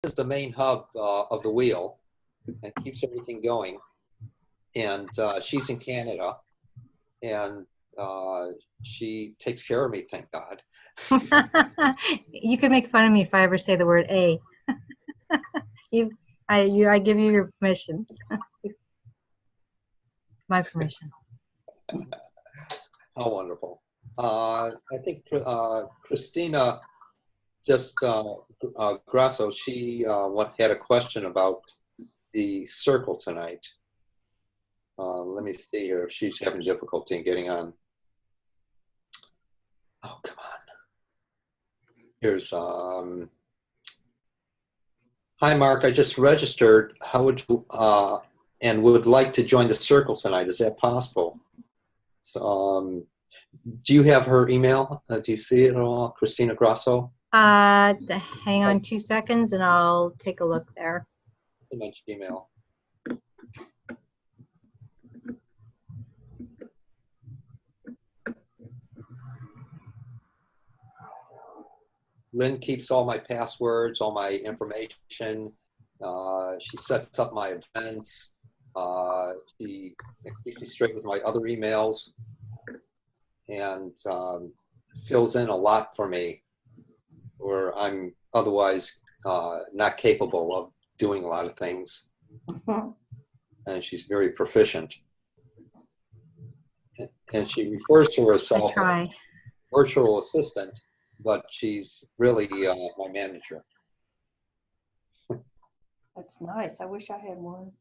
is the main hub of the wheel and keeps everything going. And she's in Canada, and she takes care of me, thank God. You could make fun of me if I ever say the word A. I give you your permission. My permission. How wonderful. I think Christina just Grasso, she had a question about the circle tonight. Let me see here if she's having difficulty in getting on. Oh, come on. Here's, hi, Mark. I just registered. How would you, and would like to join the circle tonight. Is that possible? So, do you have her email? Do you see it at all, Christina Grasso? Hang on 2 seconds and I'll take a look there. Mention email. Lynn keeps all my passwords, all my information. She sets up my events. She keeps me straight with my other emails, and fills in a lot for me where I'm otherwise not capable of doing a lot of things. And she's very proficient. And she refers to herself as virtual assistant, but she's really my manager. That's nice. I wish I had one.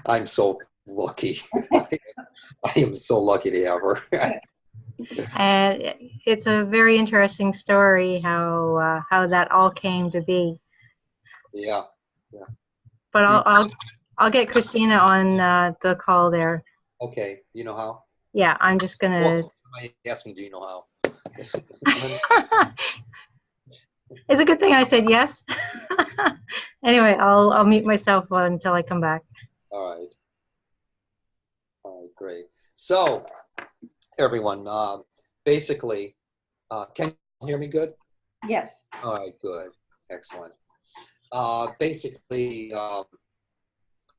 I'm so lucky. I am so lucky to have her. It's a very interesting story how that all came to be. Yeah, yeah. But I'll get Christina on the call there. Okay, you know how? Yeah, I'm just gonna. Well, am I asking? Do you know how? It's a good thing I said yes. Anyway, I'll mute myself until I come back. All right. All right, great. So, everyone, basically, can you hear me good? Yes. All right, good. Excellent. Basically,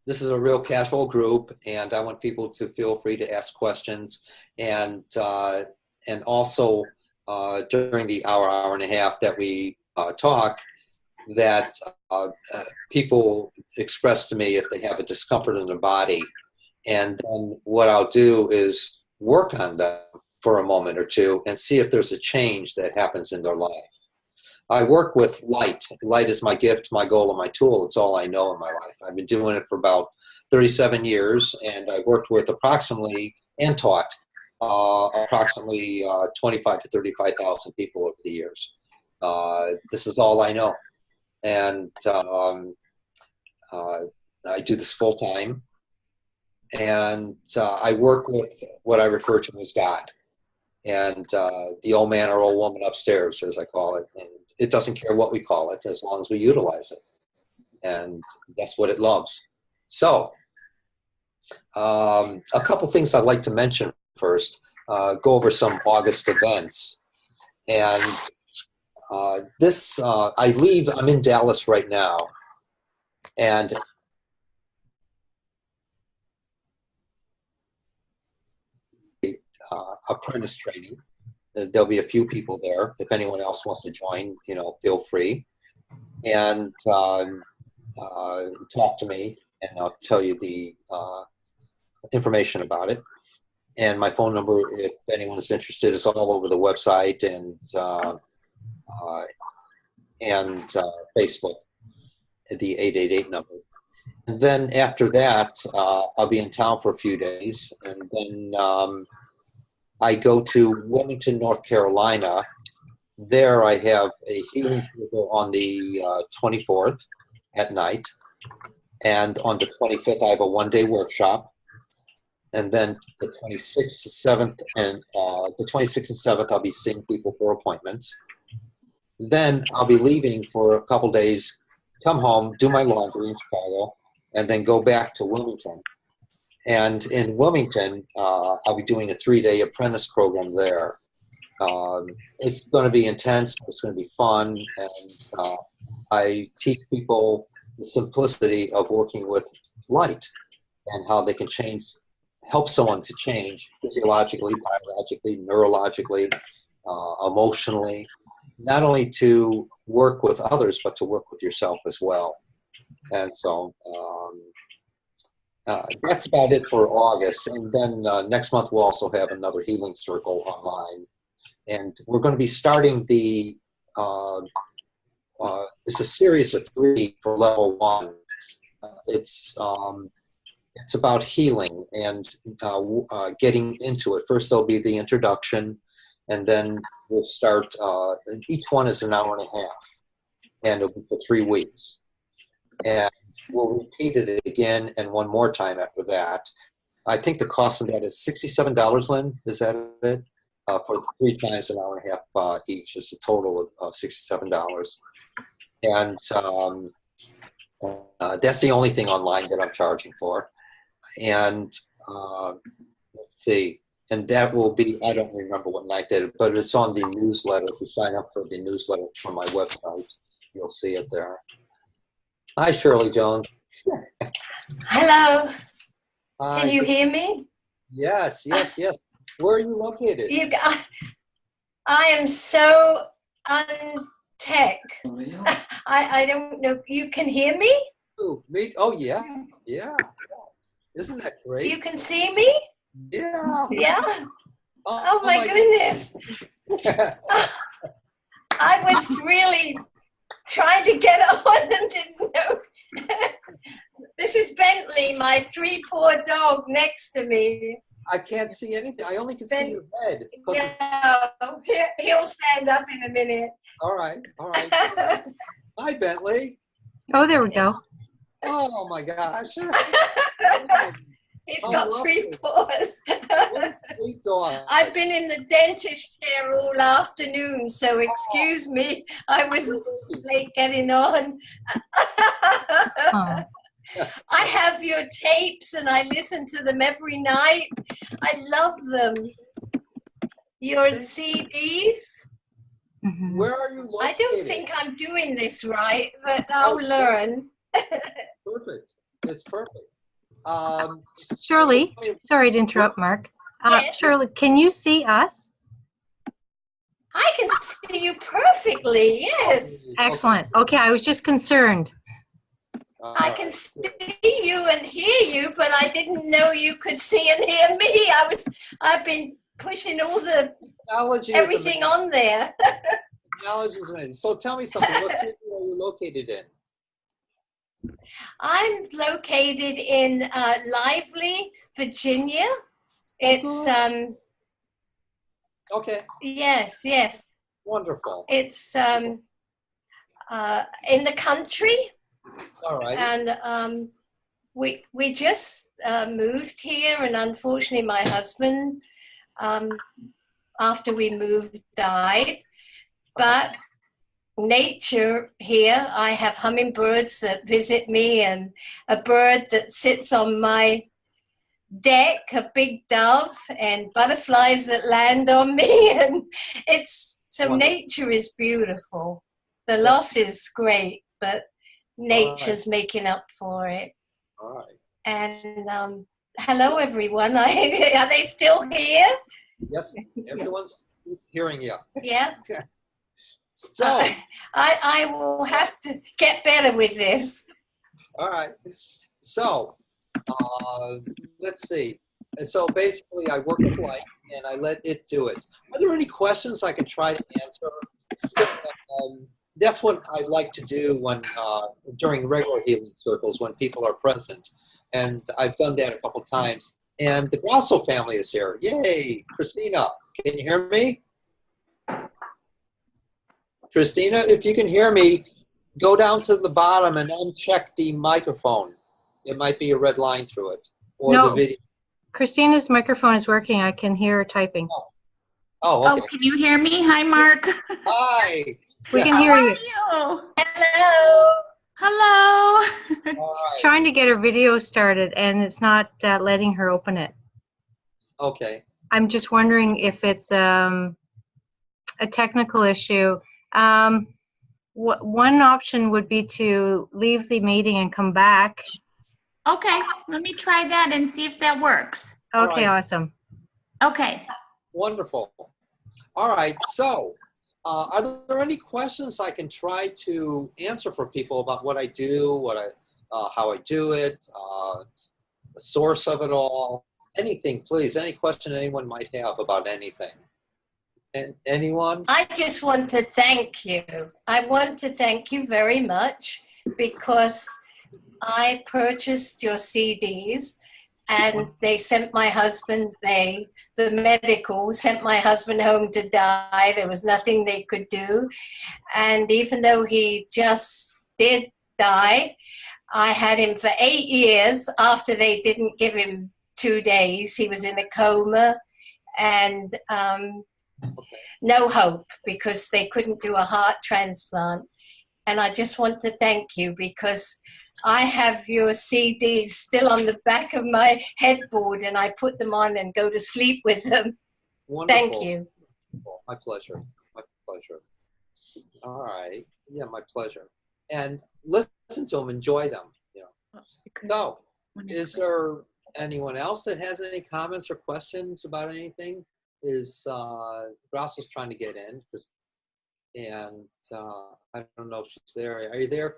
this is a real casual group, and I want people to feel free to ask questions, and also during the hour and a half that we talk, that people express to me if they have a discomfort in their body, and then what I'll do is work on them for a moment or two and see if there's a change that happens in their life. I work with light. Light is my gift, my goal, and my tool. It's all I know in my life. I've been doing it for about 37 years, and I've worked with approximately, and taught, approximately 25 to 35,000 people over the years. This is all I know. And I do this full time. And I work with what I refer to as God. And the old man or old woman upstairs, as I call it. And it doesn't care what we call it as long as we utilize it. And that's what it loves. So a couple things I'd like to mention first. Go over some August events. And I'm in Dallas right now. And apprentice training. There'll be a few people there. If anyone else wants to join, feel free. And talk to me, and I'll tell you the information about it. And my phone number, if anyone is interested, is all over the website and Facebook, the 888 number. And then after that, I'll be in town for a few days, and then I go to Wilmington, North Carolina. There I have a healing circle on the 24th at night. And on the 25th, I have a one-day workshop. And then the 26th, 7th, and the 26th and 7th, I'll be seeing people for appointments. Then I'll be leaving for a couple days, come home, do my laundry in Chicago, and then go back to Wilmington. And in Wilmington, I'll be doing a 3-day apprentice program there. It's going to be intense, but it's going to be fun. And I teach people the simplicity of working with light and how they can help someone to change physiologically, biologically, neurologically, emotionally, not only to work with others, but to work with yourself as well. And so that's about it for August. And then next month we'll also have another healing circle online. And we're going to be starting it's a series of 3 for level 1. It's about healing and getting into it. First there'll be the introduction, and then we'll start, and each one is an hour and a half, and it'll be for 3 weeks. And we'll repeat it again and one more time after that. I think the cost of that is $67, Lynn, is that it? For 3 times an hour and a half each. It's a total of $67. And that's the only thing online that I'm charging for. And let's see, and that will be, I don't remember what night that is, but it's on the newsletter. If you sign up for the newsletter from my website, you'll see it there. Hi, Shirley Jones. Hello. Hi. Can you hear me? Yes, yes, yes. Where are you located? I am so untech. I don't know. You can hear me? Oh, me? Oh, yeah. Yeah. Isn't that great? You can see me? Yeah. Yeah? Oh my goodness. I was really trying to get on and didn't know. This is Bentley, my 3-paw dog next to me. I can't see anything. I only can see your head. Yeah, he'll stand up in a minute. All right, all right. Hi, Bentley. Oh, there we go. Oh, my gosh. He's got 3 paws. What a sweet dog. I've been in the dentist chair all afternoon, so excuse me. I was late getting on. Oh. I have your tapes and I listen to them every night. I love them. Your CDs. Mm-hmm. Where are you located? I don't think I'm doing this right, but I'll learn. Perfect. It's perfect. Shirley, sorry to interrupt, Mark. Yes. Shirley, can you see us? I can see you perfectly, yes. Excellent. Okay, I was just concerned. I can see you and hear you, but I didn't know you could see and hear me. I've been pushing all the everything on there. Technology is amazing. So tell me something. What city are you located in? I'm located in Lively, Virginia. It's Okay. yes. Wonderful. It's in the country. All right. And we just moved here, and unfortunately my husband, after we moved, died. But nature here, I have hummingbirds that visit me, and a bird that sits on my deck, a big dove, and butterflies that land on me. And nature is beautiful. The loss is great, but nature's making up for it. All right. And hello, everyone. Are they still here? Yes, everyone's hearing you. Yeah. So I will have to get better with this. all right. So let's see. So basically, I work with light and I let it do it. Are there any questions I can try to answer? So, that's what I like to do when during regular healing circles when people are present, and I've done that a couple times. And the Grasso family is here. Yay, Christina! Can you hear me? Christina, if you can hear me, go down to the bottom and uncheck the microphone. It might be a red line through it, or No. the video. Christina's microphone is working. I can hear her typing. Oh, okay. Oh, can you hear me? Hi, Mark. Hi. We can hear you. How are you? Hello. Hello. All right. Trying to get her video started, and it's not letting her open it. Okay. I'm just wondering if it's a technical issue. One option would be to leave the meeting and come back. Okay, let me try that and see if that works. All Okay, right. awesome. Okay. Wonderful. All right. So, are there any questions I can try to answer for people about what I do, how I do it, the source of it all? Anything, please. Any question anyone might have about anything. And anyone? I just want to thank you. I want to thank you very much because I purchased your CDs and they sent my husband, the medical, sent my husband home to die. There was nothing they could do. And even though he just did die, I had him for 8 years after they didn't give him 2 days. He was in a coma and no hope because they couldn't do a heart transplant. And I just want to thank you because I have your CDs still on the back of my headboard and I put them on and go to sleep with them. Wonderful. Thank you. My pleasure. My pleasure. All right. Yeah, my pleasure. And listen to them, enjoy them. You know. So, is there anyone else that has any comments or questions about anything? Ross is trying to get in, and I don't know if she's there. Are you there?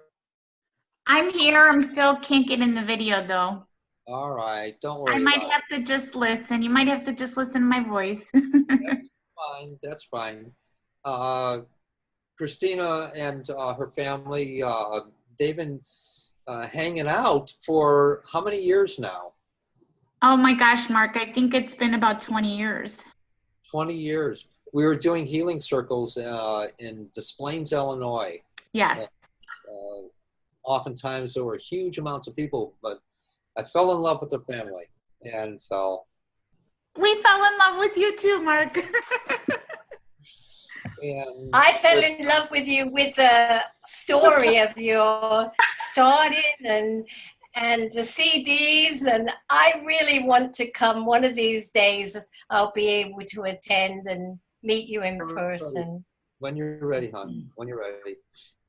I'm here. I'm still can't get in the video though. All right. Don't worry. I might have to just listen. You might have to just listen to my voice. That's fine. That's fine. Christina and her family, they've been hanging out for how many years now? Oh my gosh, Mark, I think it's been about 20 years. 20 years. We were doing healing circles in Des Plaines, Illinois. Yes. Oftentimes there were huge amounts of people, but I fell in love with the family. And so. We fell in love with you too, Mark. And I fell in love with you with the story of your starting and the CDs, and I really want to come one of these days. I'll be able to attend and meet you in person. When you're ready, hon. When you're ready.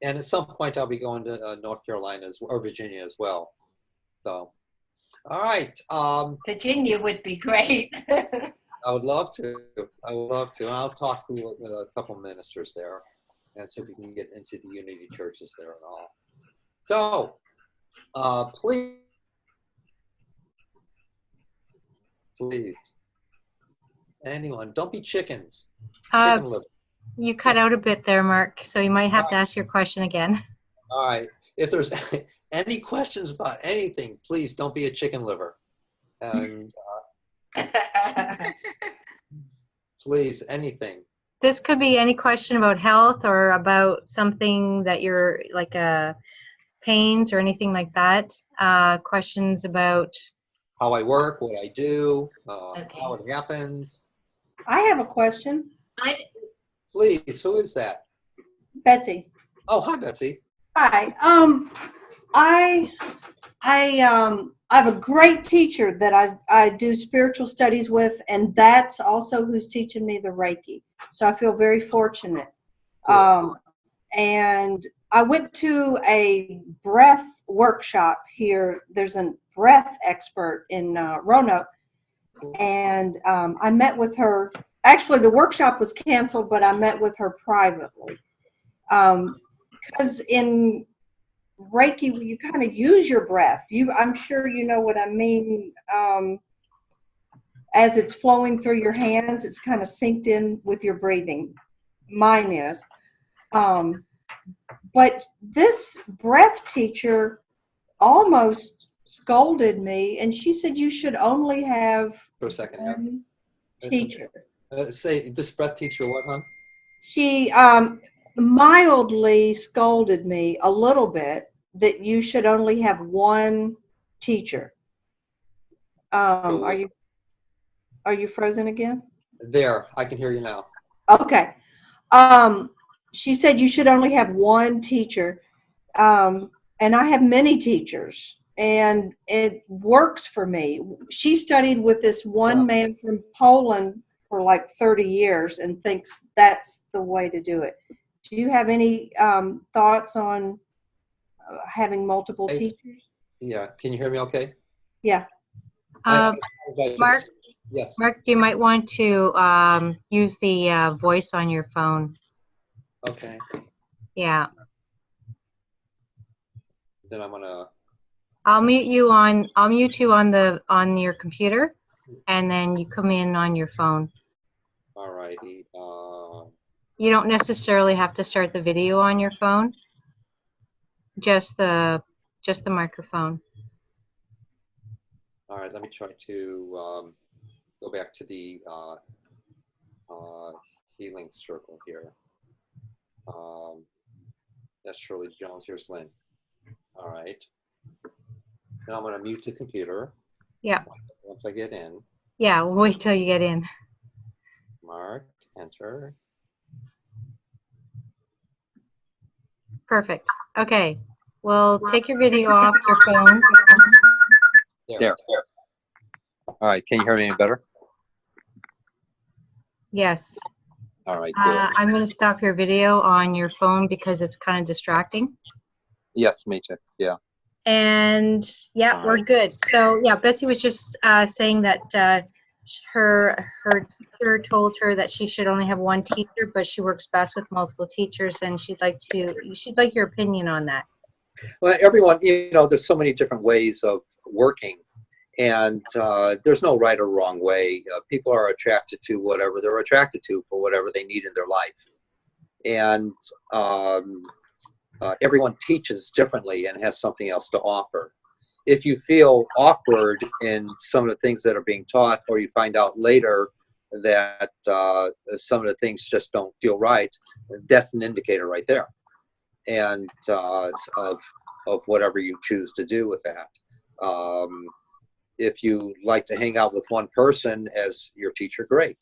And at some point, I'll be going to North Carolina or Virginia as well. So, all right. Virginia would be great. I would love to. I would love to. And I'll talk to a couple ministers there and see if we can get into the Unity churches there and all. So, please, anyone, don't be chickens. Chicken liver. You cut out a bit there, Mark, so you might have to ask your question again. All right. If there's any questions about anything, please don't be a chicken liver. And please, anything. This could be any question about health or about something that you're like pains or anything like that. Questions about How I work, what I do, Okay. how it happens. I have a question. Please, who is that? Betsy. Oh, hi, Betsy. Hi. I have a great teacher that I do spiritual studies with, and that's also who's teaching me the Reiki. So I feel very fortunate. And I went to a breath workshop here. There's a breath expert in Roanoke, and I met with her. Actually, the workshop was canceled, but I met with her privately. Because in Reiki, you kind of use your breath. I'm sure you know what I mean. As it's flowing through your hands, it's kind of synced in with your breathing. Mine is. But this breath teacher almost scolded me, and she said you should only have For a second. one teacher. Say, this breath teacher, what, hon? She mildly scolded me a little bit that you should only have one teacher. Are you frozen again? There, I can hear you now. Okay. She said you should only have one teacher. And I have many teachers, and it works for me. She studied with this one man from Poland for like 30 years and thinks that's the way to do it. do you have any thoughts on having multiple teachers? Yeah, can you hear me okay? Yeah. Mark, Yes. Mark, you might want to use the voice on your phone. Okay. Yeah. Then I'm gonna. I'll mute you on your computer, and then you come in on your phone. All righty. You don't necessarily have to start the video on your phone. Just the microphone. All right. Let me try to go back to the healing circle here. That's Shirley Jones. Here's Lynn. All right. Now I'm going to mute the computer. Yeah. Once I get in. Yeah, we'll wait till you get in. Mark, enter. Perfect. Okay. Well, take your video off your phone. There. All right. Can you hear me any better? Yes. All right. Good. I'm going to stop your video on your phone because it's kind of distracting. Yes, me too. Yeah. And yeah, we're good. So yeah, Betsy was just saying that her teacher told her that she should only have one teacher, but she works best with multiple teachers, and she'd like your opinion on that. Well, everyone, there's so many different ways of working, and there's no right or wrong way. People are attracted to whatever they're attracted to for whatever they need in their life, and everyone teaches differently and has something else to offer. If you feel awkward in some of the things that are being taught, or you find out later that some of the things just don't feel right, that's an indicator right there, and of whatever you choose to do with that. If you like to hang out with one person as your teacher, great.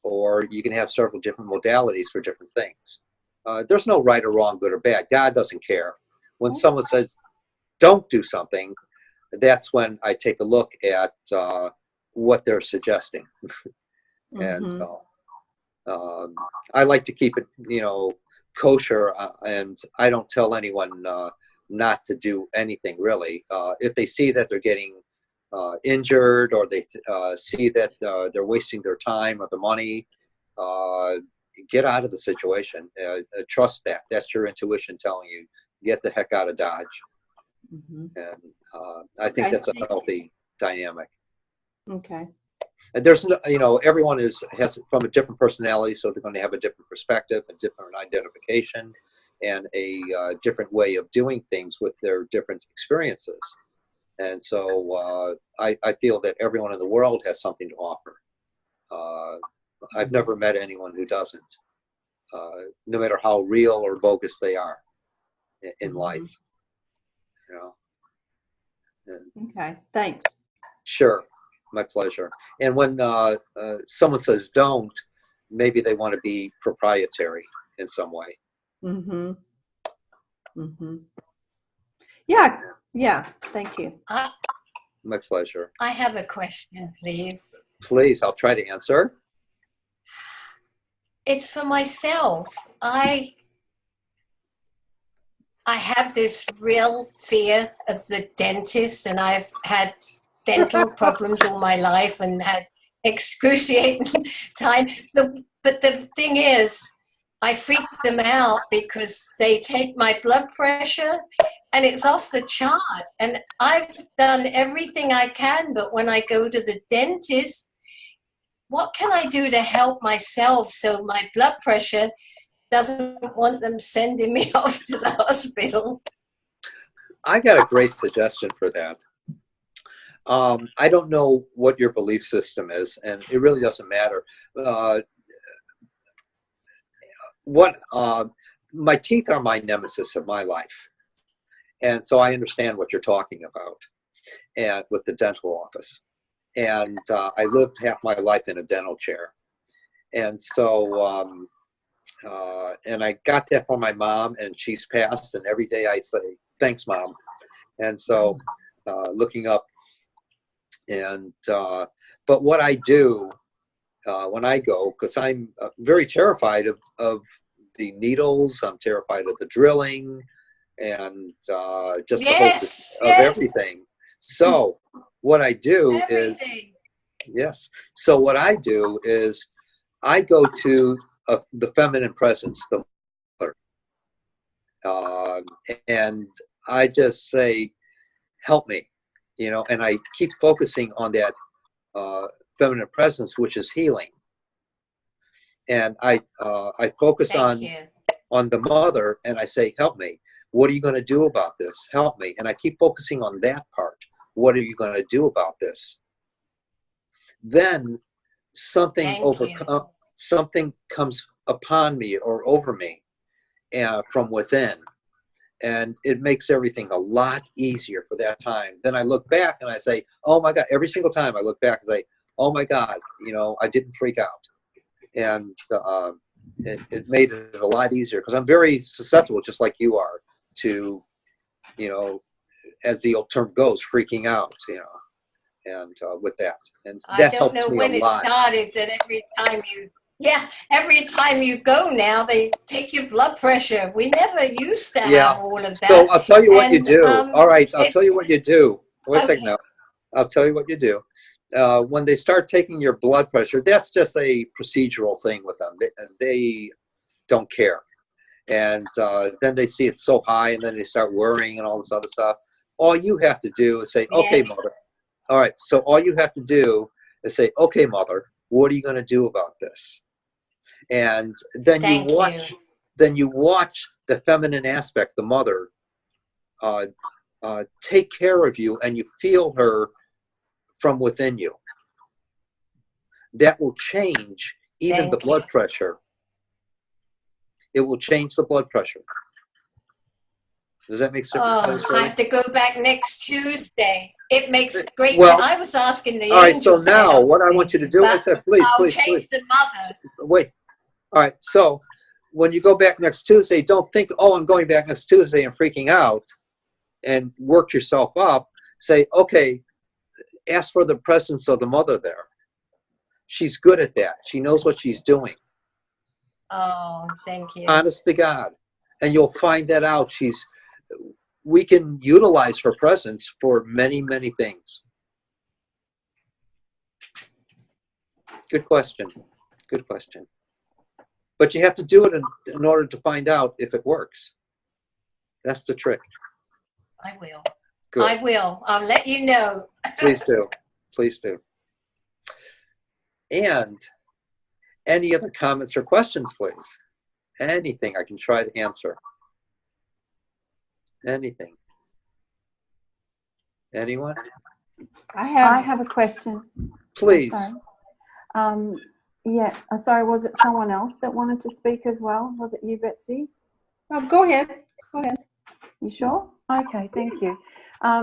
Or you can have several different modalities for different things. There's no right or wrong, good or bad. God doesn't care. When someone says, don't do something, that's when I take a look at what they're suggesting. And so I like to keep it, kosher, and I don't tell anyone not to do anything, really. If they see that they're getting injured, or they see that they're wasting their time or the money, get out of the situation. Trust that. That's your intuition telling you, get the heck out of Dodge. And I think that's a healthy dynamic. Okay. And there's, everyone has from a different personality, so they're going to have a different perspective, a different identification, and a different way of doing things with their different experiences. And so I feel that everyone in the world has something to offer. I've never met anyone who doesn't, no matter how real or bogus they are in life. And, okay, thanks. Sure, my pleasure. And when someone says don't, maybe they want to be proprietary in some way. Yeah, thank you. My pleasure. I have a question, please. Please, I'll try to answer. It's for myself. I have this real fear of the dentist, and I've had dental problems all my life and had excruciating time. But the thing is, I freak them out because they take my blood pressure and it's off the chart. And I've done everything I can, but when I go to the dentist, what can I do to help myself so my blood pressure doesn't want them sending me off to the hospital? I got a great suggestion for that. I don't know what your belief system is, and it really doesn't matter. My teeth are my nemesis of my life, and so I understand what you're talking about, and with the dental office. And I lived half my life in a dental chair, and so and I got that from my mom, and she's passed, and every day I say thanks, Mom. And so looking up, and but what I do when I go, because I'm very terrified of the needles. I'm terrified of the drilling, and just the whole Yes, of yes, everything. So what I do is, everything. yes. So what I do is I go to the feminine presence, the mother, uh, and I just say, "Help me," you know, and I keep focusing on that feminine presence, which is healing. And I focus Thank you. on the mother, and I say, "Help me. What are you going to do about this? Help me." And I keep focusing on that part. What are you going to do about this? Then something Thank you. something comes upon me or over me from within, and it makes everything a lot easier for that time. Then I look back and I say, "Oh my God!" Every single time I look back and say, "Oh my God!" You know, I didn't freak out, and it made it a lot easier because I'm very susceptible, just like you are, to, you know, as the old term goes, freaking out. You know. And with that, and I that don't helps know me a when it lot. started that every time you go now, they take your blood pressure. We never used to Yeah. have all of that. So I'll tell you what you And do. All right, I'll tell you what it, you do. Wait a second okay, now. I'll tell you what you do. When they start taking your blood pressure, that's just a procedural thing with them. They don't care. And then they see it's so high, and then they start worrying and all this other stuff. All you have to do is say, "Okay, yes, mother." All right, so all you have to do is say, "Okay, mother, what are you going to do about this?" And then thank you. you watch the feminine aspect, the mother, uh, take care of you, and you feel her from within you. That will change even the Thank you. blood pressure. It will change the blood pressure. Does that make sense? Oh, I have to go back next Tuesday. It makes great sense. Well, I was asking the all right, so angels to now help what I want me, you to do, I but said, please, I'll please, please, change the mother. wait. All right, so when you go back next Tuesday, don't think, "Oh, I'm going back next Tuesday and freaking out," and work yourself up. Say, "Okay, ask for the presence of the mother there. She's good at that. She knows what she's doing." Oh, thank you. Honest to God. And you'll find that out. We can utilize her presence for many, many things. Good question. Good question. But you have to do it in order to find out if it works. That's the trick. I will. Good. I will. I'll let you know. Please do. Please do. And any other comments or questions, please? Anything I can try to answer. Anything. Anyone? I I have, have a question. Please. Sorry. Yeah, sorry, was it someone else that wanted to speak as well? Was it you, Betsy? oh, go ahead. Go ahead. You sure? Okay, thank you.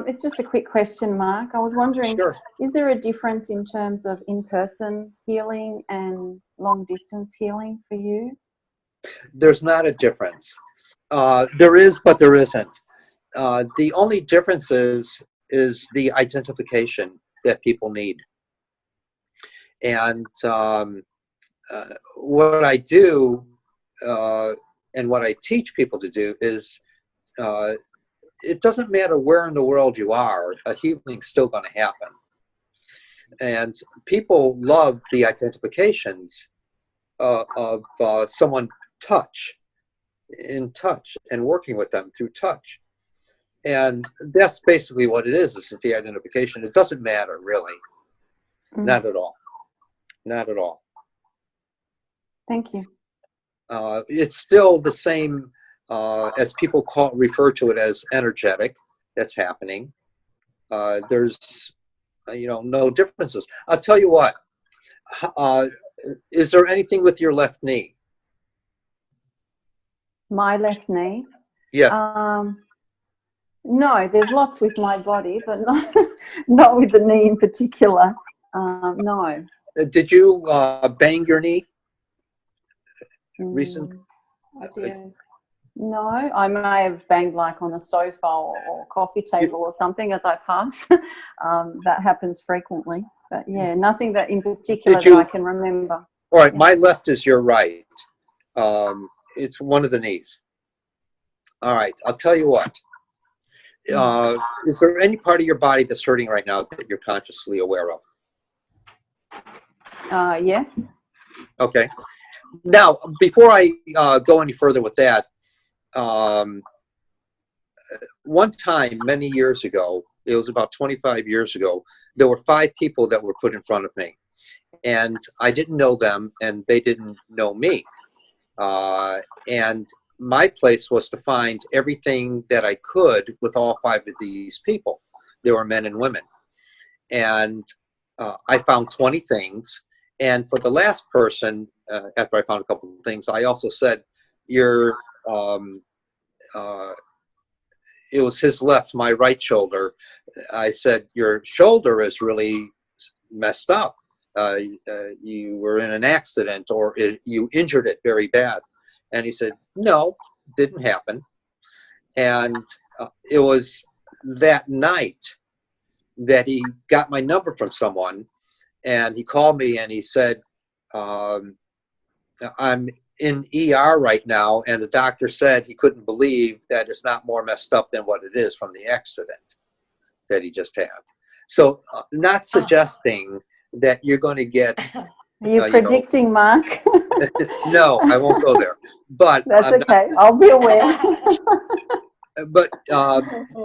It's just a quick question, Mark. I was wondering, Sure. is there a difference in terms of in-person healing and long-distance healing for you? There's not a difference. There is, but there isn't. The only difference is the identification that people need. And what I do and what I teach people to do is it doesn't matter where in the world you are, a healing's still going to happen. And people love the identifications of someone in touch and working with them through touch. And that's basically what it is. This is the identification. It doesn't matter, really. Not at all. Not at all. Thank you. It's still the same as people refer to it as energetic. That's happening. There's, no differences. I'll tell you what. Is there anything with your left knee? My left knee? Yes. No, there's lots with my body, but not with the knee in particular. No. Did you bang your knee recently? I did. No, I may have banged like on the sofa or coffee table or something as I pass. That happens frequently. But yeah, nothing that in particular that I can remember. All right, my left is your right. It's one of the knees. All right, I'll tell you what. Is there any part of your body that's hurting right now that you're consciously aware of? Yes. Okay. Now, before I go any further with that, one time many years ago, it was about 25 years ago, there were 5 people that were put in front of me. And I didn't know them, and they didn't know me. And my place was to find everything that I could with all 5 of these people. There were men and women. And I found 20 things. And for the last person, after I found a couple of things, I also said, it was his left, my right shoulder. I said, your shoulder is really messed up. You were in an accident, or you injured it very bad. And he said, no, didn't happen. And it was that night that he got my number from someone, and he called me and he said, I'm in ER right now, and the doctor said he couldn't believe that it's not more messed up than what it is from the accident that he just had. So not suggesting that you're going to get... Are you predicting, Mark? No, I won't go there. But that's okay. I'll be aware. But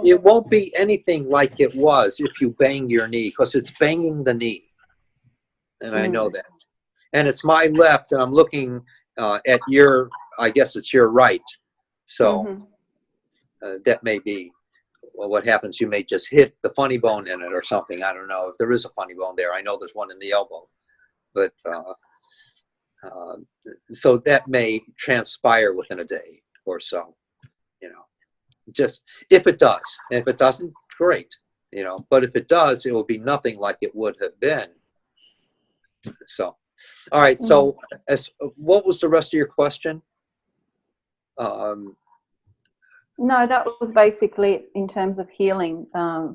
it won't be anything like it was if you bang your knee, because it's banging the knee. And I know that. And it's my left, and I'm looking at your, I guess it's your right. So that may be what happens. You may just hit the funny bone in it or something. I don't know if there is a funny bone there. I know there's one in the elbow. But so that may transpire within a day or so, just if it does. And if it doesn't, great, but if it does, it will be nothing like it would have been. So, all right. So what was the rest of your question? No, that was basically in terms of healing,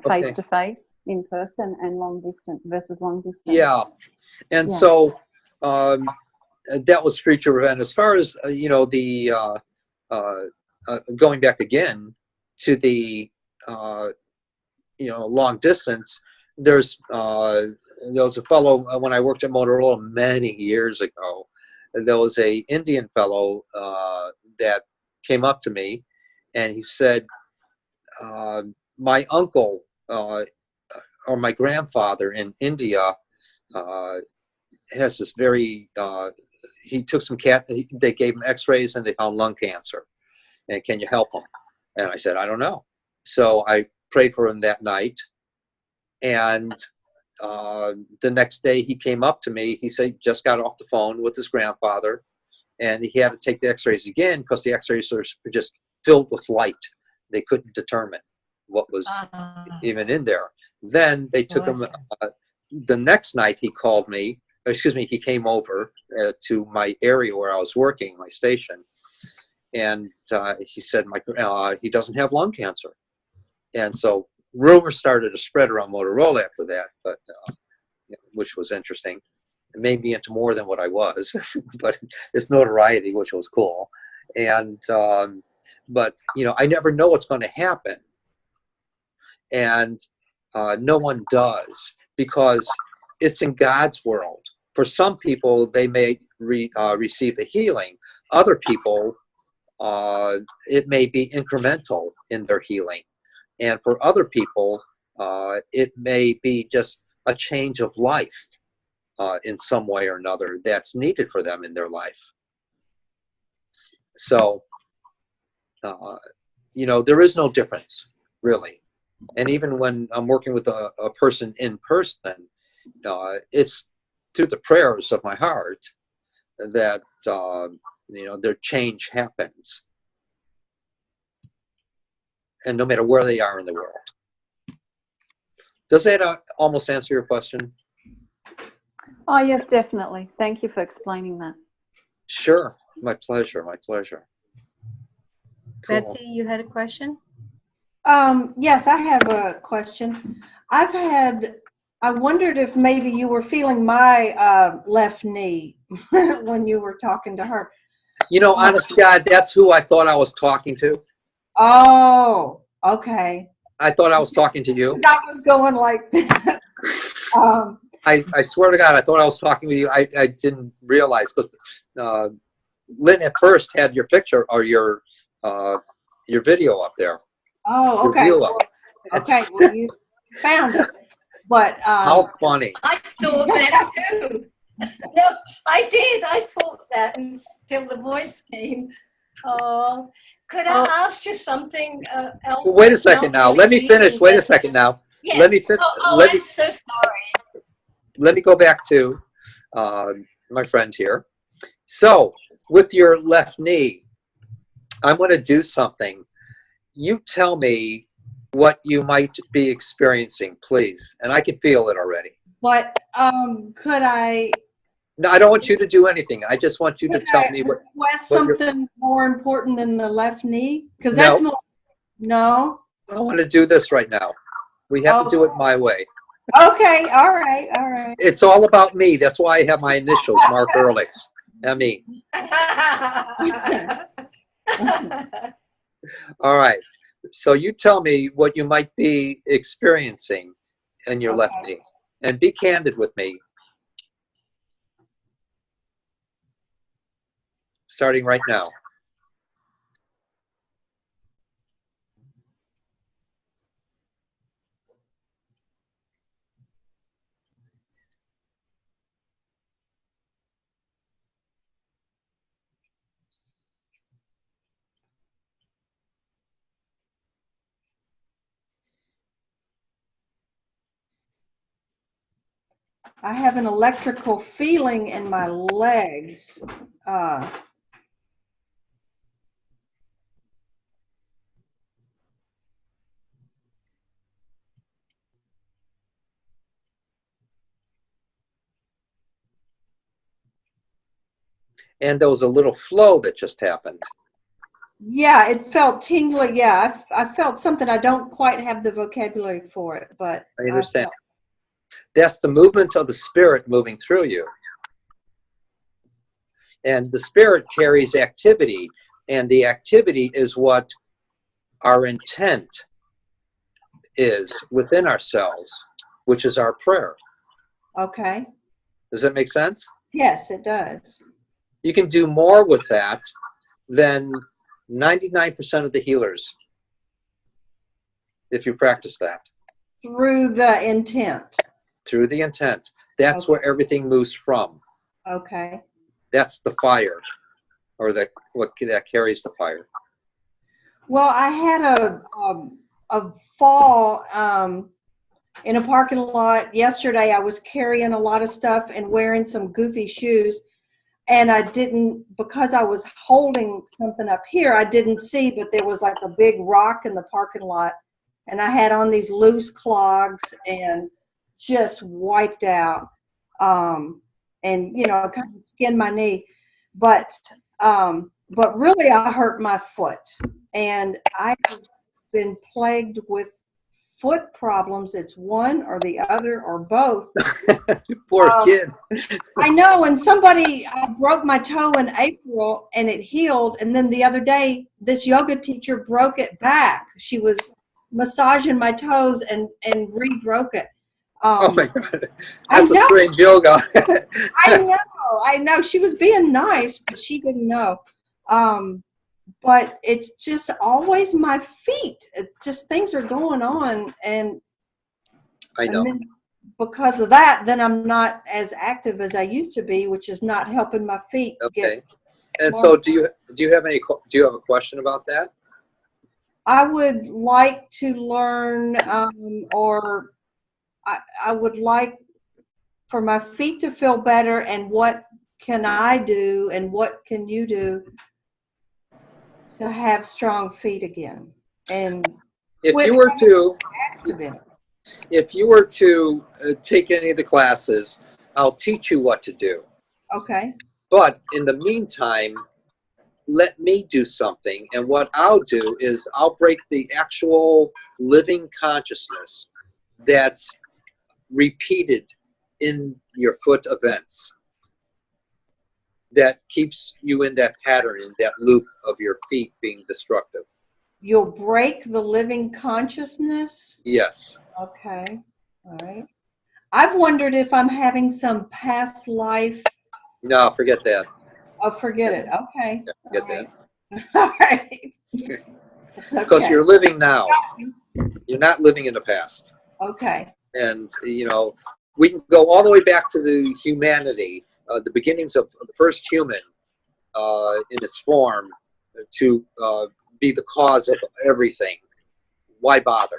face to face, in person, and long distance versus long distance. Yeah. And so that was future event. As far as, the going back again to the, long distance, there was a fellow, when I worked at Motorola many years ago, there was a Indian fellow that came up to me, and he said, my uncle or my grandfather in India has this very, he took some they gave him x-rays and they found lung cancer. And can you help him? And I said, I don't know. So I prayed for him that night. And the next day he came up to me. He said he just got off the phone with his grandfather, and he had to take the x-rays again because the x-rays were just filled with light. They couldn't determine what was even in there. Then they took him, the next night he called me, he came over to my area where I was working, my station. And he said, he doesn't have lung cancer. And so rumors started to spread around Motorola after that, but which was interesting. It made me into more than what I was, but it's notoriety, which was cool. And but I never know what's going to happen, and no one does, because it's in God's world. For some people, they may receive a healing. Other people, it may be incremental in their healing. And for other people, it may be just a change of life in some way or another that's needed for them in their life. So, there is no difference, really. And even when I'm working with a person in person, it's through the prayers of my heart that, their change happens. And no matter where they are in the world. Does that almost answer your question? Oh, yes, definitely. Thank you for explaining that. Sure. My pleasure. My pleasure. Cool. Betsy, you had a question? Yes, I have a question. I wondered if maybe you were feeling my left knee when you were talking to her. You know, honest to God, that's who I thought I was talking to. Oh, okay. I thought I was talking to you. 'Cause I was going like that. I swear to God, I thought I was talking with you. I didn't realize, because Lynn at first had your picture or your video up there. Oh, Your okay. view Well, up. okay, well, you found it. But How funny. I thought that too. No, I did. I thought that until the voice came. Oh, could I ask you something else? Well, wait a It's second not now. really Let me finish. healing, Wait a but- second now. Yes. Let me finish. I'm so sorry. Let me go back to my friend here. So, with your left knee, I'm going to do something. You tell me what you might be experiencing, please. And I can feel it already. But could I No, I don't want you to do anything. I just want you to tell me what. request what you're- something more important than the left knee? Because No. that's more. No. I want to do this right now. We have to do it my way. Okay. All right. All right. It's all about me. That's why I have my initials, Mark Ehrlichs. I mean, all right. So you tell me what you might be experiencing in your left knee, and be candid with me. Starting right now. I have an electrical feeling in my legs. And there was a little flow that just happened. Yeah, it felt tingly. Yeah, I felt something. I don't quite have the vocabulary for it, but I understand. That's the movement of the spirit moving through you. And the spirit carries activity, and the activity is what our intent is within ourselves, which is our prayer. Okay. Does that make sense? Yes, it does. You can do more with that than 99% of the healers if you practice that. Through the intent. Through the intent. That's Okay. where everything moves from. Okay. That's the fire, or what that carries the fire. Well, I had a fall in a parking lot yesterday. I was carrying a lot of stuff and wearing some goofy shoes, and I didn't, because I was holding something up here, I didn't see, but there was like a big rock in the parking lot, and I had on these loose clogs and just wiped out, and you know, kind of skinned my knee, but really I hurt my foot, and I've been plagued with foot problems. It's one or the other or both. Poor kid. I know, and somebody broke my toe in April and it healed, and then the other day this yoga teacher broke it back. She was massaging my toes and re-broke it. Oh my God, that's a strange yoga. I know. She was being nice, but she didn't know. But it's just always my feet. It just things are going on, and I know. And then because of that, then I'm not as active as I used to be, which is not helping my feet. Okay. And so, do you have a question about that? I would like to learn, or I would like for my feet to feel better, and what can I do and what can you do to have strong feet again? And If you were to accident. If you were to take any of the classes, I'll teach you what to do. Okay. But in the meantime, let me do something. And what I'll do is I'll break the actual living consciousness that's repeated in your foot events. that keeps you in that pattern, in that loop of your feet being destructive. You'll break the living consciousness? Yes. Okay. All right. I've wondered if I'm having some past life. No, forget that. Oh, forget it. Okay. Yeah, forget that. All right. Because Okay. you're living now. You're not living in the past. Okay. And, you know, we can go all the way back to the humanity, the beginnings of the first human in its form to be the cause of everything. Why bother?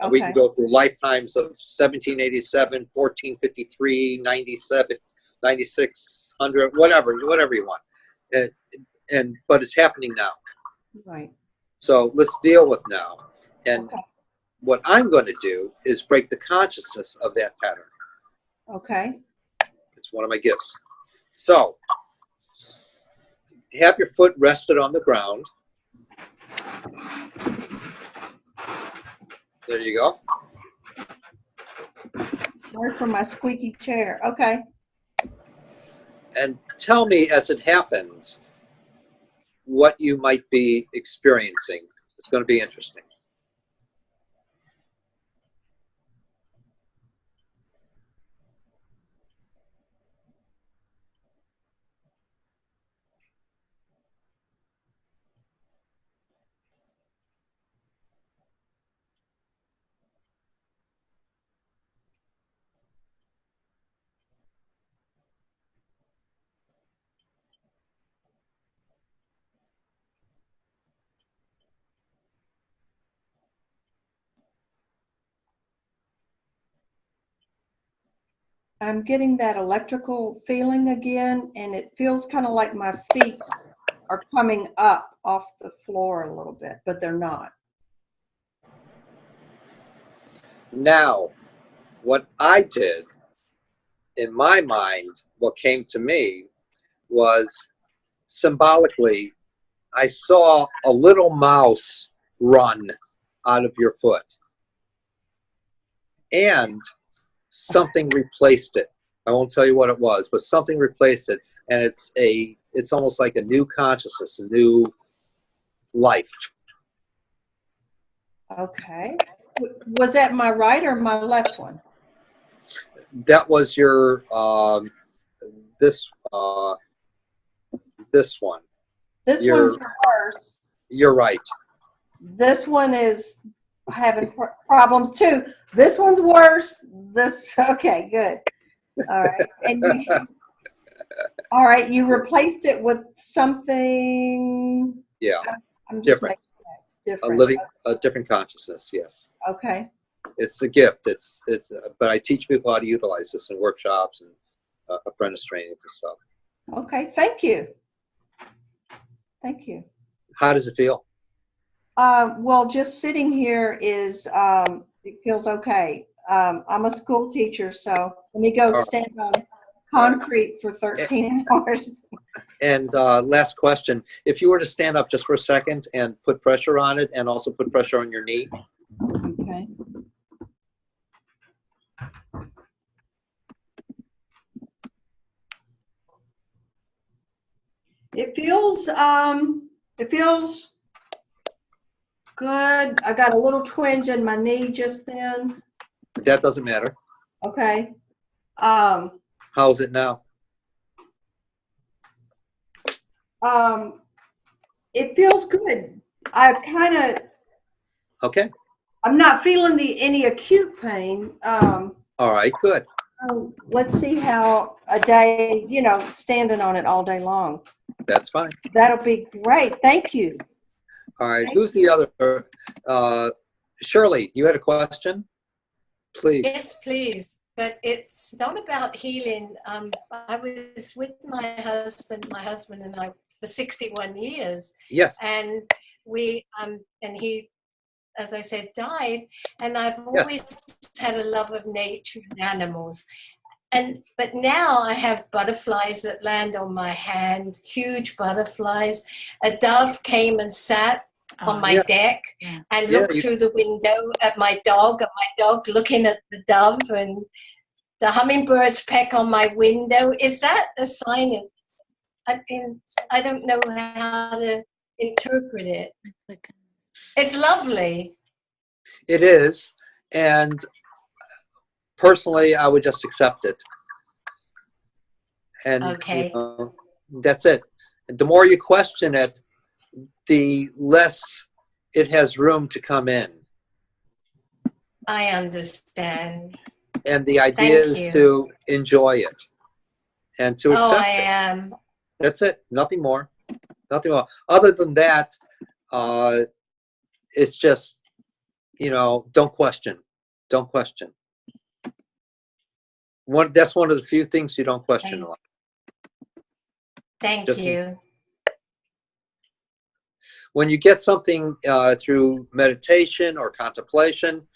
Okay. We can go through lifetimes of 1787, 1453, 97, 9600, whatever you want. But it's happening now. Right. So let's deal with now. And Okay. what I'm going to do is break the consciousness of that pattern. Okay. It's one of my gifts. So have your foot rested on the ground. There you go. Sorry for my squeaky chair. Okay. And tell me as it happens what you might be experiencing. It's going to be interesting. I'm getting that electrical feeling again, and it feels kind of like my feet are coming up off the floor a little bit, but they're not. Now, what I did in my mind, what came to me was symbolically, I saw a little mouse run out of your foot. And something replaced it. I won't tell you what it was, but something replaced it. And it's almost like a new consciousness, a new life. Okay. Was that my right or my left one? That was your this one. This one's the worst. You're right. This one is having problems too. This one's worse. Okay, good. All right. And all right, you replaced it with something. Yeah. I'm just Different. Different. A different consciousness. Yes. Okay. It's a gift. But I teach people how to utilize this in workshops and apprentice training and stuff. Okay. Thank you. Thank you. How does it feel? Well, just sitting here it feels okay. I'm a school teacher, so let me go stand on concrete for 13 hours. And last question, if you were to stand up just for a second and put pressure on it and also put pressure on your knee. Okay. It feels good. I got a little twinge in my knee just then. That doesn't matter. Okay. How's it now? It feels good. Okay. I'm not feeling any acute pain. All right, good. Let's see how a day, standing on it all day long. That's fine. That'll be great. Thank you. All right, who's the other? Shirley, you had a question? Please. Yes, please. But it's not about healing. I was with my husband and I for 61 years. Yes. And and he, as I said, died. And I've always had a love of nature and animals. But now I have butterflies that land on my hand, huge butterflies. A dove came and sat on my deck and looked through the window at my dog, looking at the dove, and the hummingbirds peck on my window. Is that a sign of I don't know how to interpret it. It's lovely. It is, and personally, I would just accept it. And Okay. that's it. The more you question it, the less it has room to come in. I understand. And the idea Thank is you. to enjoy it and to accept I it. am. That's it. Nothing more. Nothing more. Other than that, it's just, don't question. Don't question. That's one of the few things you don't question a lot. Thank you. When you get something through meditation or contemplation,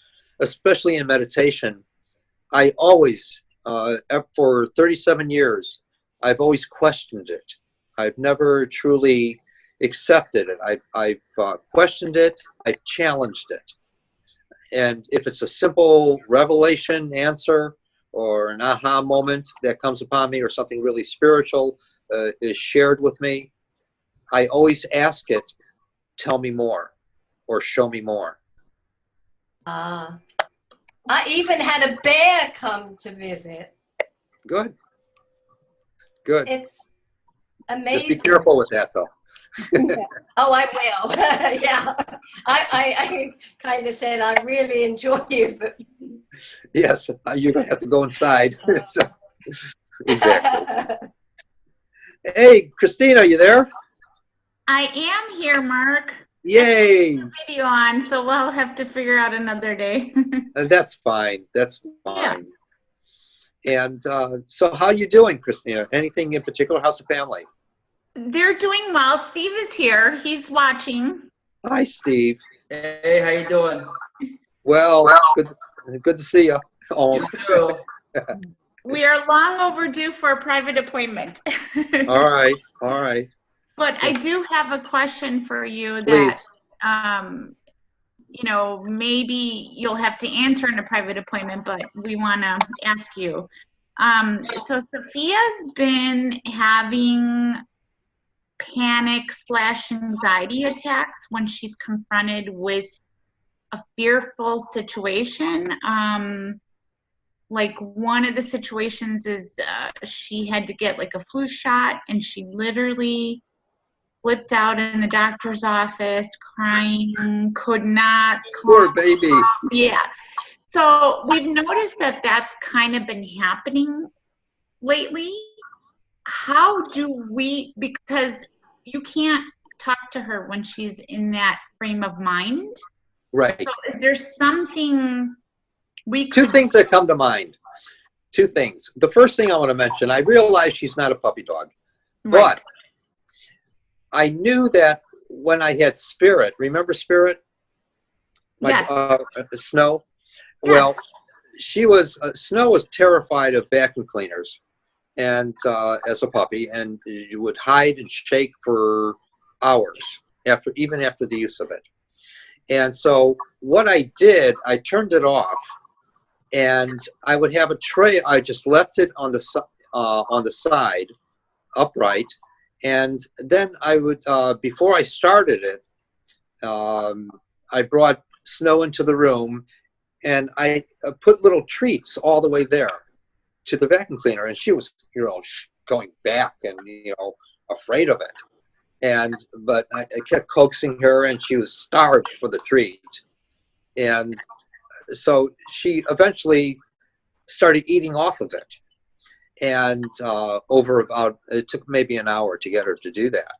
especially in meditation, I always, for 37 years, I've always questioned it. I've never truly accepted it. I've questioned it. I've challenged it. And if it's a simple revelation answer or an aha moment that comes upon me or something really spiritual is shared with me, I always ask it, tell me more or show me more. I even had a bear come to visit. Good. Good. It's amazing. Just be careful with that, though. Oh, I will. Yeah. I kind of said I really enjoy you, but Yes, you're going to have to go inside. So, exactly. Hey, Christine, are you there? I am here, Mark. Yay! Video on, so we'll have to figure out another day. That's fine. That's fine. Yeah. And so how you doing, Christina? Anything in particular? How's the family? They're doing well. Steve is here. He's watching. Hi, Steve. Hey, how you doing? Well, good to see you. Almost. You too. We are long overdue for a private appointment. All right. All right. But I do have a question for you Please. that, maybe you'll have to answer in a private appointment, but we want to ask you. So Sophia's been having panic/anxiety attacks when she's confronted with a fearful situation. Like one of the situations is she had to get like a flu shot, and she literally flipped out in the doctor's office, crying, could not. Poor baby. Yeah. So we've noticed that that's kind of been happening lately. How do we, because you can't talk to her when she's in that frame of mind. Right. So is there something we could... Two things that come to mind. Two things. The first thing I want to mention, I realize she's not a puppy dog. Right. But I knew that when I had Spirit, remember Spirit? Yes. Snow? Yes. Well, Snow was terrified of vacuum cleaners and as a puppy, and you would hide and shake for hours even after the use of it. And so what I did, I turned it off, and I would have a tray. I just left it on the side, upright, and then I would, before I started it, I brought Snow into the room, and I put little treats all the way there to the vacuum cleaner, and she was, going back and afraid of it. But I kept coaxing her, and she was starved for the treat. And so she eventually started eating off of it. And it took maybe an hour to get her to do that.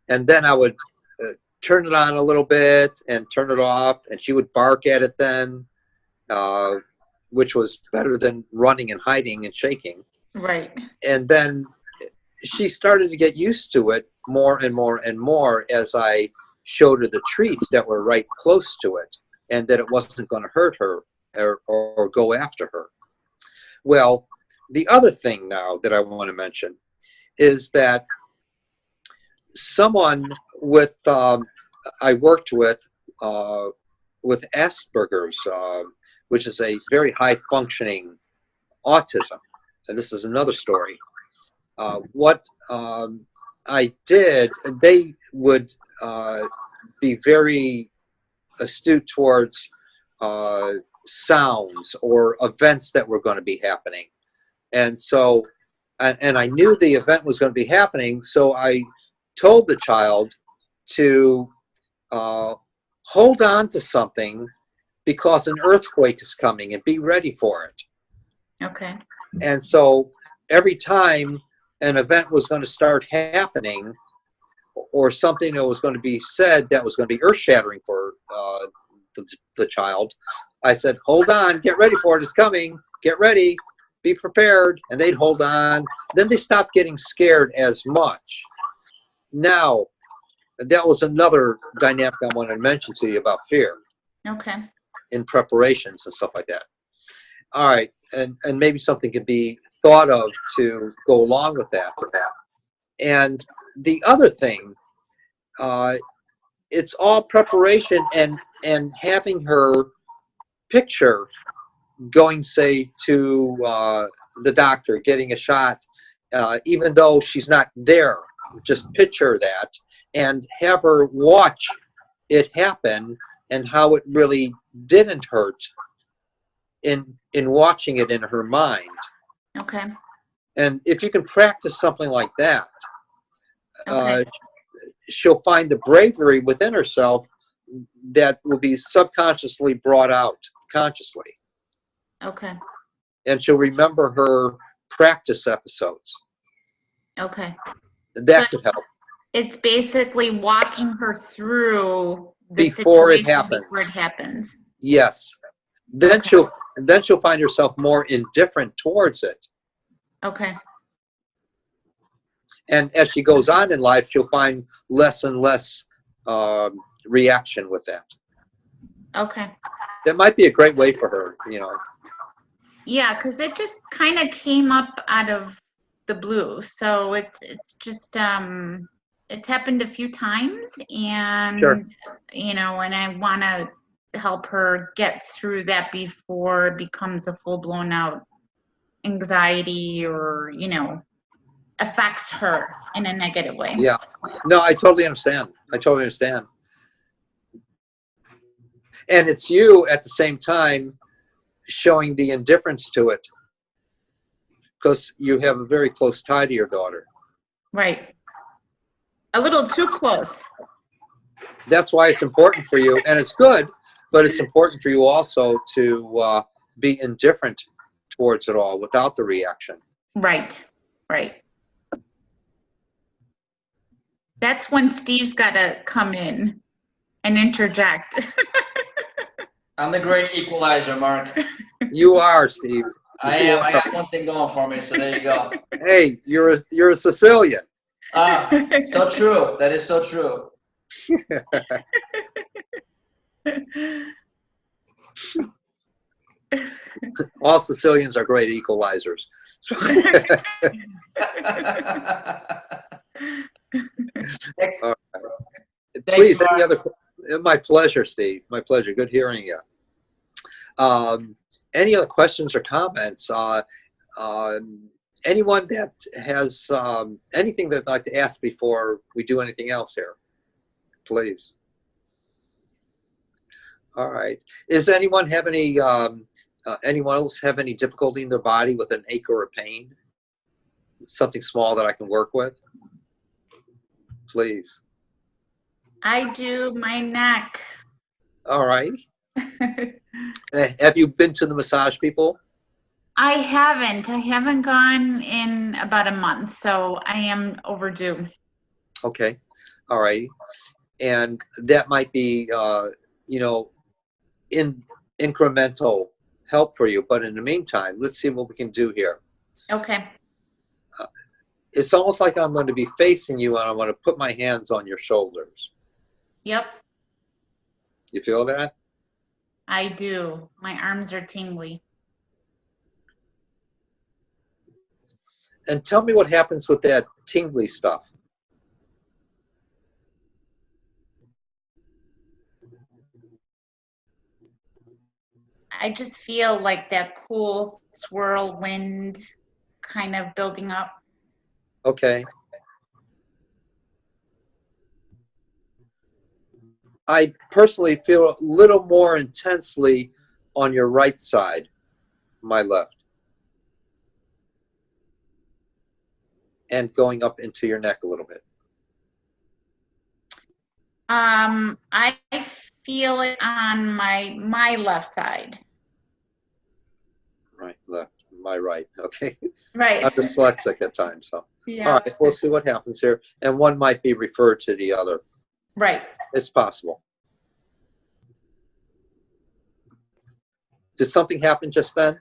And then I would turn it on a little bit and turn it off, and she would bark at it then, which was better than running and hiding and shaking. Right. And then she started to get used to it more and more and more as I showed her the treats that were right close to it, and that it wasn't going to hurt her or go after her. Well, the other thing now that I want to mention is that someone I worked with Asperger's, which is a very high functioning autism. And this is another story. What I did, they would be very astute towards sounds or events that were going to be happening. And so, and I knew the event was going to be happening, so I told the child to hold on to something because an earthquake is coming and be ready for it. Okay. And so every time an event was going to start happening or something that was going to be said that was going to be earth-shattering for the child, I said, hold on, get ready for it, it's coming, get ready, be prepared. And they'd hold on. Then they stopped getting scared as much. Now, that was another dynamic I wanted to mention to you about fear. Okay. In preparations and stuff like that. All right, and maybe something could be thought of to go along with that. And the other thing, it's all preparation and having her picture going, say, to the doctor, getting a shot, even though she's not there. Just picture that and have her watch it happen and how it really didn't hurt in watching it in her mind. Okay. And if you can practice something like that, Okay. she'll find the bravery within herself that will be subconsciously brought out consciously. Okay. And she'll remember her practice episodes. Okay. That could help. It's basically walking her through the Before it situation happens. before it happens. Yes. Then Okay. she'll find herself more indifferent towards it. Okay. And as she goes on in life, she'll find less and less reaction with that. Okay. That might be a great way for her, Yeah, because it just kind of came up out of the blue. So it's just it's happened a few times, and Sure. and I want to help her get through that before it becomes a full-blown out anxiety or affects her in a negative way. Yeah. No, I totally understand. And it's you at the same time showing the indifference to it because you have a very close tie to your daughter. Right. A little too close. That's why it's important for you, and it's good, but it's important for you also to be indifferent towards it all without the reaction. Right. Right. That's when Steve's got to come in and interject. I'm the great equalizer, Mark. You are, Steve. I am. I got one thing going for me, so there you go. Hey, you're a Sicilian. So true. That is so true. All Sicilians are great equalizers. So all right. Please, any other? My pleasure, Steve. My pleasure. Good hearing you. Any other questions or comments? Anyone that has anything they'd like to ask before we do anything else here? Please. All right. Is anyone have any? Anyone else have any difficulty in their body with an ache or a pain? Something small that I can work with? Please. I do my neck. All right. Have you been to the massage people? I haven't gone in about a month, so I am overdue. Okay. All right. And that might be, in incremental help for you. But in the meantime, let's see what we can do here. Okay. It's almost like I'm going to be facing you and I want to put my hands on your shoulders. Yep. You feel that? I do. My arms are tingly. And tell me what happens with that tingly stuff. I just feel like that cool swirl wind kind of building up. Okay. I personally feel a little more intensely on your right side, my left, and going up into your neck a little bit. I feel it on my left side. Right, left, my right. Okay. Right. I'm dyslexic at times, so. Yeah. All right, we'll see what happens here. And one might be referred to the other. Right. It's possible. Did something happen just then?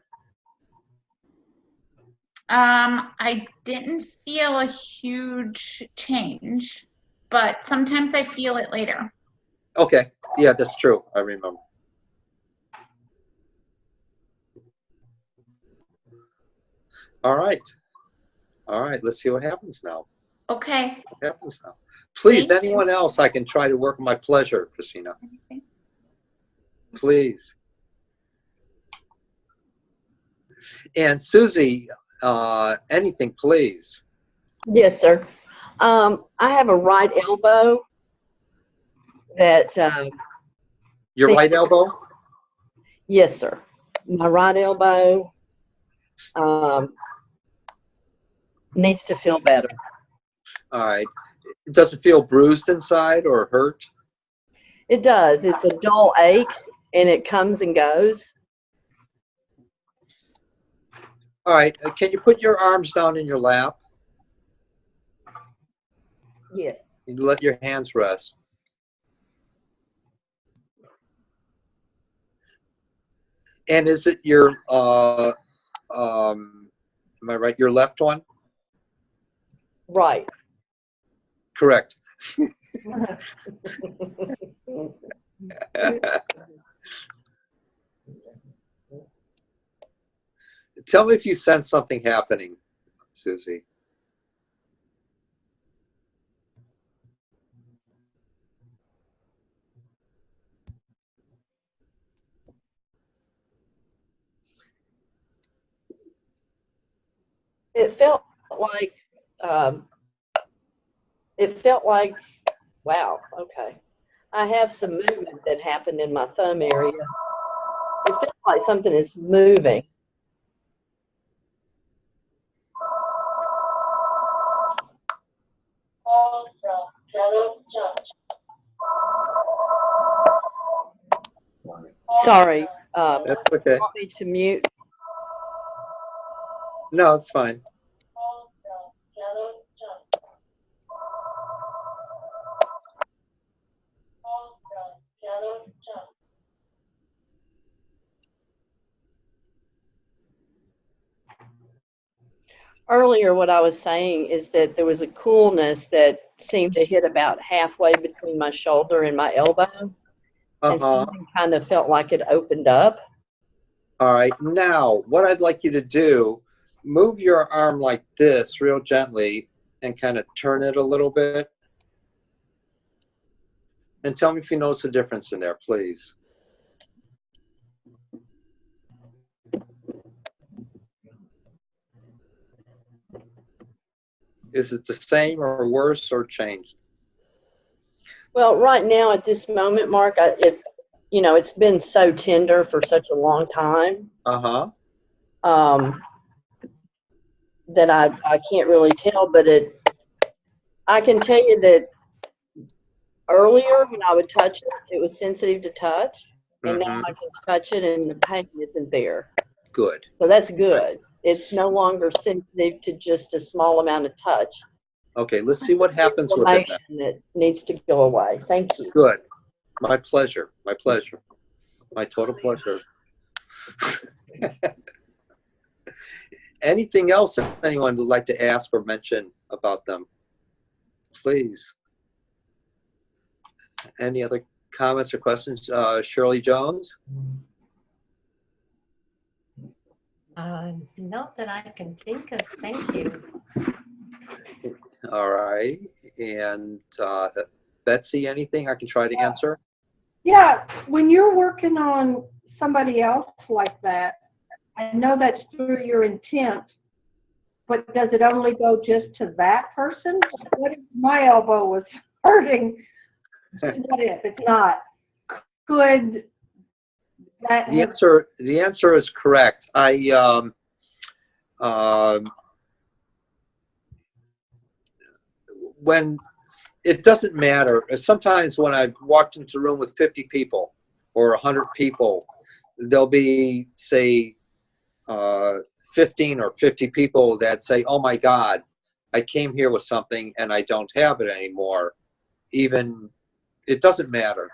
I didn't feel a huge change, but sometimes I feel it later. Okay. Yeah, that's true. I remember. All right. All right. Let's see what happens now. Okay. What happens now? Please, Thank anyone else, I can try to work my pleasure, Christina. Please. And Susie, anything, please. Yes, sir. I have a right elbow that. Your right elbow? Yes, sir. My right elbow needs to feel better. All right. Does it feel bruised inside or hurt? It does. It's a dull ache, and it comes and goes. All right. Can you put your arms down in your lap? Yes. You let your hands rest. And is it your, am I right, your left one? Right. Correct. Tell me if you sense something happening, Susie. It felt like, wow, okay. I have some movement that happened in my thumb area. It felt like something is moving. Sorry. That's okay. Want me to mute? No, it's fine. Earlier, what I was saying is that there was a coolness that seemed to hit about halfway between my shoulder and my elbow. And something kind of felt like it opened up. All right. Now, what I'd like you to do, move your arm like this real gently and kind of turn it a little bit. And tell me if you notice a difference in there, please. Is it the same or worse or changed? Well, right now at this moment, Mark, it's been so tender for such a long time. That I can't really tell, but I can tell you that earlier when I would touch it, it was sensitive to touch, and now I can touch it and the pain isn't there. Good. So that's good. It's no longer sensitive to just a small amount of touch. Okay, let's see what happens with it. That needs to go away. Thank you. Good. My pleasure. My pleasure. My total pleasure. Anything else anyone would like to ask or mention about them? Please. Any other comments or questions? Shirley Jones? Not that I can think of. Thank you. All right. And Betsy, anything I can try to answer? Yeah, when you're working on somebody else like that, I know that's through your intent, but does it only go just to that person? What if my elbow was hurting What if it's not? Could that have, The answer is correct. When it doesn't matter. Sometimes when I've walked into a room with 50 people or 100 people, there'll be, say, 15 or 50 people that say, oh my God, I came here with something and I don't have it anymore. Even, it doesn't matter.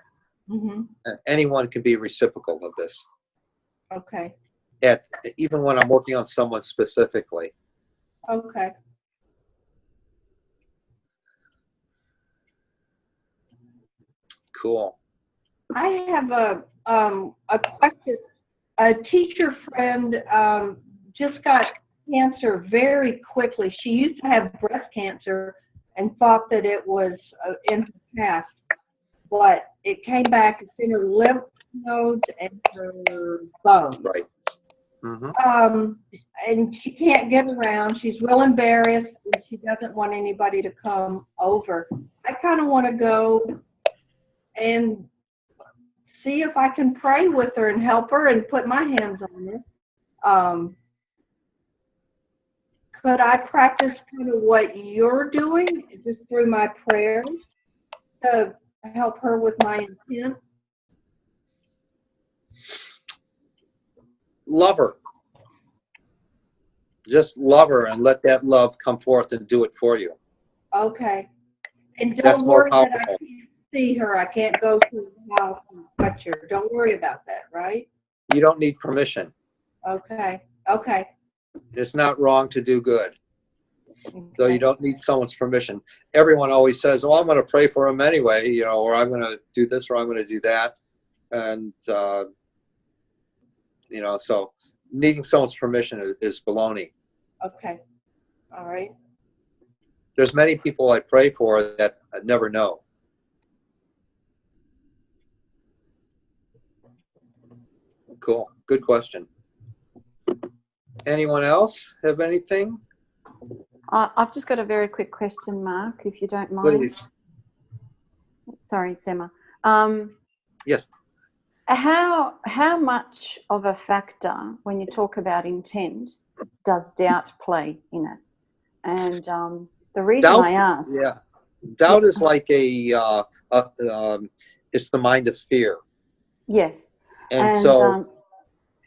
Anyone can be reciprocal of this. okay, Even when I'm working on someone specifically. okay. Cool. I have a question. A teacher friend just got cancer very quickly. She used to have breast cancer and thought that it was in her past, but it came back. It's in her lymph nodes and her bones. Right. Mm-hmm. And she can't get around. She's real embarrassed, and she doesn't want anybody to come over. I kind of want to go and see if I can pray with her and help her and put my hands on this. Could I practice kind of what you're doing, just through my prayers, to help her with my intent? Love her. Just love her and let that love come forth and do it for you. Okay. And That's don't more worry that I powerful. can't see her. I can't go to the house and touch her. Don't worry about that, right? You don't need permission. Okay. Okay. It's not wrong to do good. So you don't need someone's permission. Everyone always says, oh, I'm going to pray for him anyway, you know, or I'm going to do this or I'm going to do that. And, you know, so needing someone's permission is baloney. Okay. All right. There's many people I pray for that I never know. Cool. Good question. Anyone else have anything? I've just got a very quick question, Mark, if you don't mind. Please. Sorry, it's Emma. Yes. How much of a factor, when you talk about intent, does doubt play in it? And the reason I ask, doubt is like it's the mind of fear. Yes. And so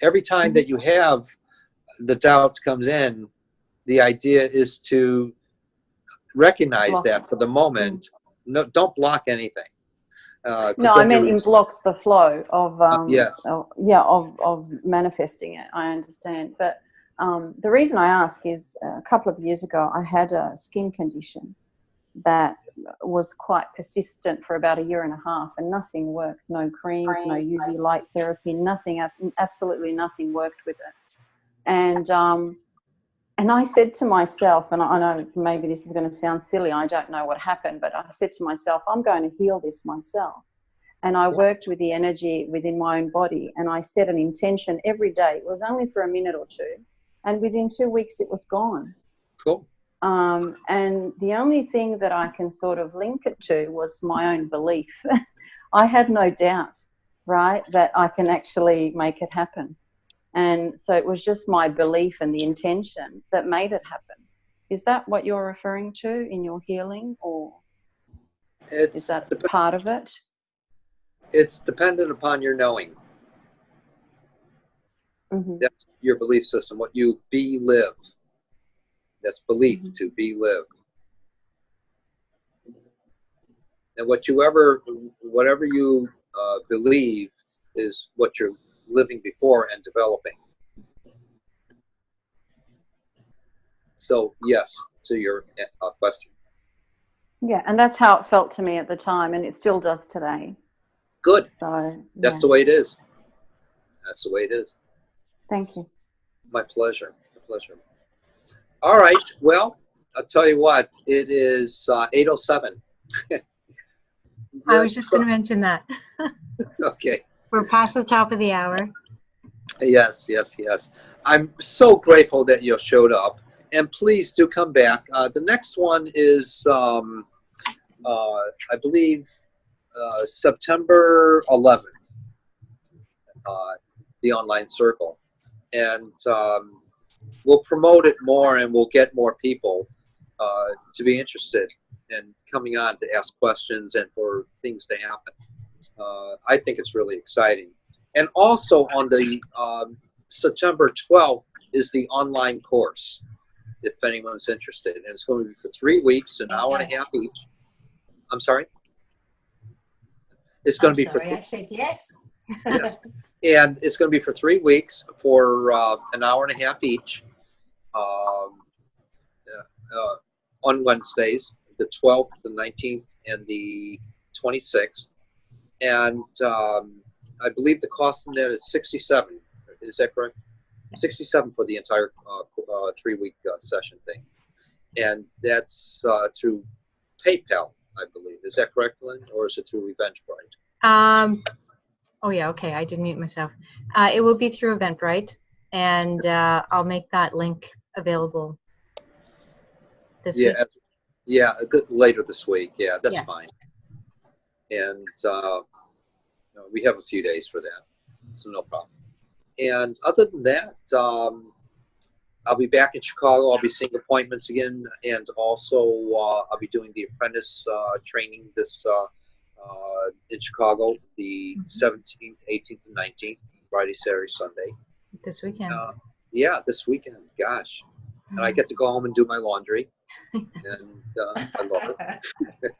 every time that you have the doubt comes in, the idea is to recognize that for the moment. No, don't block anything. No, I meant it blocks the flow of yes. Of manifesting it. I understand, but the reason I ask is a couple of years ago I had a skin condition that was quite persistent for about 1.5 years, and nothing worked. No creams, no UV light therapy, nothing. Absolutely nothing worked with it. And I said to myself, and I know maybe this is going to sound silly, I don't know what happened, but I said to myself, I'm going to heal this myself. And I worked with the energy within my own body, and I set an intention every day. It was only for a minute or two, and within 2 weeks it was gone. Cool. And the only thing that I can sort of link it to was my own belief. I had no doubt, right, that I can actually make it happen. And so it was just my belief and the intention that made it happen. Is that what you're referring to in your healing, or is that part of it? It's dependent upon your knowing. Mm-hmm. That's your belief system, what you live. That's belief, to live. And whatever you believe is what you're living before and developing. So yes, to your question. Yeah, and that's how it felt to me at the time, and it still does today. Good. So that's the way it is. That's the way it is. Thank you. My pleasure. My pleasure. All right. Well, I'll tell you what. It is 8:07. I was just going to mention that. Okay. We're past the top of the hour. Yes, yes, yes. I'm so grateful that you showed up, and please do come back. The next one is, I believe, September 11th, the online circle. And we'll promote it more, and we'll get more people to be interested in coming on to ask questions and for things to happen. I think it's really exciting. And also on the September 12th is the online course, if anyone's interested. And it's going to be for 3 weeks, an hour and a half each. I'm sorry? It's going to be for I said yes. yes. And it's going to be for 3 weeks for an hour and a half each on Wednesdays, the 12th, the 19th, and the 26th. And I believe the cost in that is $67. Is that correct? $67 for the entire 3-week session thing. And that's through PayPal, I believe. Is that correct, Lynn? Or is it through Eventbrite? Oh yeah, okay, I did mute myself. It will be through Eventbrite, and I'll make that link available this week. Yeah, later this week. Yeah, that's fine. And we have a few days for that, so no problem. And other than that, I'll be back in Chicago. I'll be seeing appointments again, and also I'll be doing the apprentice training this in Chicago, the 17th, 18th, and 19th, Friday, Saturday, Sunday. This weekend. Yeah, this weekend. Gosh. And I get to go home and do my laundry. And I love it.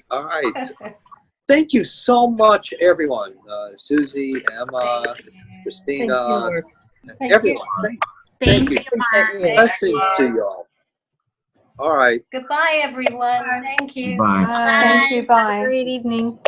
All right. Thank you so much, everyone. Susie, Emma, Christina, everyone. Thank you. Blessings to y'all. All right. Goodbye, everyone. Thank you. Thank you. Bye. Great evening.